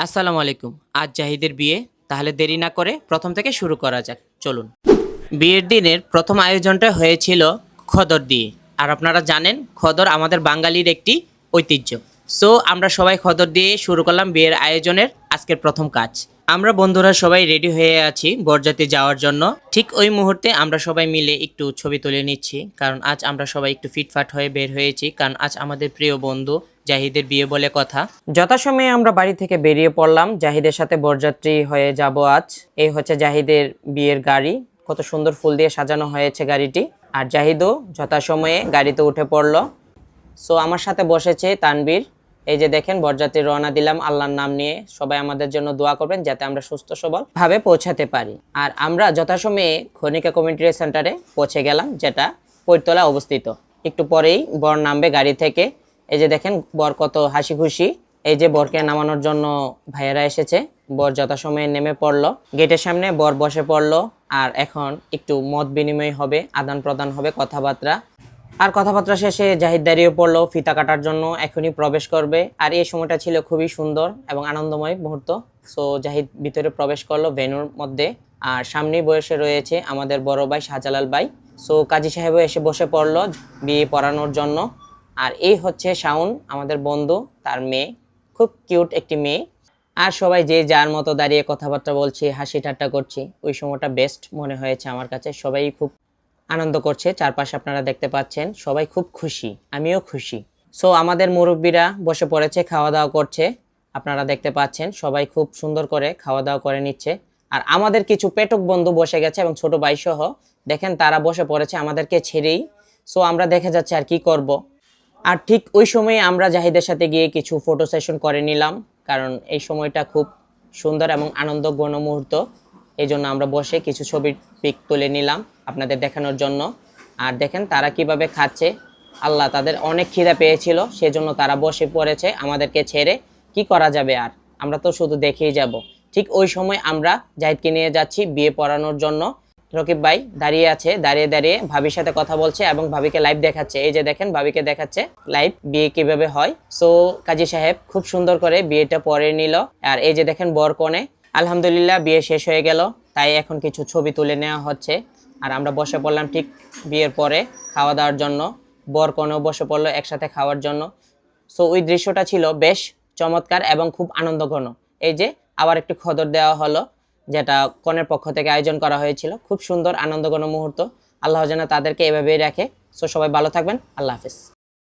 আসসালামু আলাইকুম। আজ জাহিদের বিয়ে। তাহলে দেরি না করে প্রথম থেকে শুরু করা যাক। চলুন। বিয়ের দিনের প্রথম আয়োজনটা হয়েছিল খদর দিয়ে। আর আপনারা জানেন খদর আমাদের বাঙালির একটি ঐতিহ্য। সো আমরা সবাই খদর দিয়ে শুরু করলাম বিয়ের আয়োজনের আজকের প্রথম কাজ। আমরা বন্ধুরা সবাই রেডি হয়ে আছি বরযাত্রী যাওয়ার জন্য। ঠিক ওই মুহূর্তে আমরা সবাই মিলে একটু ছবি তুলে নিচ্ছি, কারণ আজ আমরা সবাই একটু ফিটফাট হয়ে বের হয়েছি, কারণ আজ আমাদের প্রিয় বন্ধু জাহিদের বিয়ে বলে কথা। যথাসময়ে আমরা বাড়ি থেকে বেরিয়ে পড়লাম জাহিদের সাথে বরযাত্রী হয়ে যাব আজ। এই হচ্ছে জাহিদের বিয়ের গাড়ি, কত সুন্দর ফুল দিয়ে সাজানো হয়েছে গাড়িটি। আর জাহিদও যথাসময়ে গাড়িতে উঠে পড়লো। সো আমার সাথে বসেছে তানবীর। এই যে দেখেন বরযাত্রী রওনা দিলাম আল্লাহর নাম নিয়ে। সবাই আমাদের জন্য দোয়া করবেন যাতে আমরা সুস্থ সবল ভাবে পৌঁছাতে পারি। আর আমরা যথাসময়ে খনিকা কমিউনিটি সেন্টারে পৌঁছে গেলাম, যেটা পৈরতলা অবস্থিত। একটু পরেই বর নামবে গাড়ি থেকে। এই যে দেখেন বর কত হাসি খুশি। এই যে বরকে নামানোর জন্য ভাইয়েরা এসেছে। বর যথাসময়ে নেমে পড়লো গেটের সামনে, বর বসে পড়লো। আর এখন একটু মত বিনিময় হবে, আদান প্রদান হবে, কথাবার্তা। আর কথাবার্তা শেষে জাহিদ দাঁড়িয়ে পড়লো ফিতা কাটার জন্য, এখনই প্রবেশ করবে। আর এই সময়টা ছিল খুবই সুন্দর এবং আনন্দময় মুহূর্ত। সো জাহিদ ভিতরে প্রবেশ করলো ভেন্যুর মধ্যে। আর সামনেই বসে রয়েছে আমাদের বড় ভাই শাহজালাল ভাই। সো কাজী সাহেবও এসে বসে পড়লো বিয়ে পড়ানোর জন্য। আর এই হচ্ছে শাওন, আমাদের বন্ধু, তার মেয়ে, খুব কিউট একটি মেয়ে। আর সবাই যে যার মতো দাঁড়িয়ে কথাবার্তা বলছি, হাসি ঠাট্টা করছি। ওই সময়টা বেস্ট মনে হয়েছে আমার কাছে। সবাই খুব আনন্দ করছে, চারপাশে আপনারা দেখতে পাচ্ছেন সবাই খুব খুশি, আমিও খুশি। সো আমাদের মুরব্বীরা বসে পড়েছে, খাওয়া দাওয়া করছে। আপনারা দেখতে পাচ্ছেন সবাই খুব সুন্দর করে খাওয়া দাওয়া করে নিচ্ছে। আর আমাদের কিছু পেটক বন্ধু বসে গেছে এবং ছোট ভাই সহ, দেখেন তারা বসে পড়েছে আমাদেরকে ছেড়েই। সো আমরা দেখে যাচ্ছে আর কি করব। আর ঠিক ওই সময়ে আমরা জাহিদের সাথে গিয়ে কিছু ফটো সেশন করে নিলাম, কারণ এই সময়টা খুব সুন্দর এবং আনন্দঘন মুহূর্ত। এই জন্য আমরা বসে কিছু ছবির পিক তুলে নিলাম আপনাদের দেখানোর জন্য। আর দেখেন তারা কিভাবে খাচ্ছে। আল্লাহ, তাদের অনেক খিদা পেয়েছিল, সেজন্য তারা বসে পড়েছে আমাদেরকে ছেড়ে। কি করা যাবে, আর আমরা তো শুধু দেখেই যাব। ঠিক ওই সময় আমরা জাহিদকে নিয়ে যাচ্ছি বিয়ে পড়ানোর জন্য। রকিব ভাই দাঁড়িয়ে আছে, দাঁড়িয়ে দাঁড়িয়ে ভাবির সাথে কথা বলছে এবং ভাবিকে লাইভ দেখাচ্ছে। এই যে দেখেন ভাবিকে দেখাচ্ছে লাইভ বিয়ে কিভাবে হয়। সো কাজী সাহেব খুব সুন্দর করে বিয়েটা পড়ে নিল। আর এই যে দেখেন বর কনে, আলহামদুলিল্লাহ বিয়ে শেষ হয়ে গেল। তাই এখন কিছু ছবি তুলে নেওয়া হচ্ছে। আর আমরা বসে পড়লাম ঠিক বিয়ের পরে খাওয়া দাওয়ার জন্য। বর কনেও বসে পড়লো একসাথে খাওয়ার জন্য। সো ওই দৃশ্যটা ছিল বেশ চমৎকার এবং খুব আনন্দঘন। এই যে আবার একটু খদর দেওয়া হলো, যেটা কনের পক্ষ থেকে আয়োজন করা হয়েছিল। খুব সুন্দর আনন্দঘন মুহূর্ত। আল্লাহ যেন তাদেরকে এভাবেই রাখে। সো সবাই ভালো থাকবেন। আল্লাহ হাফেজ।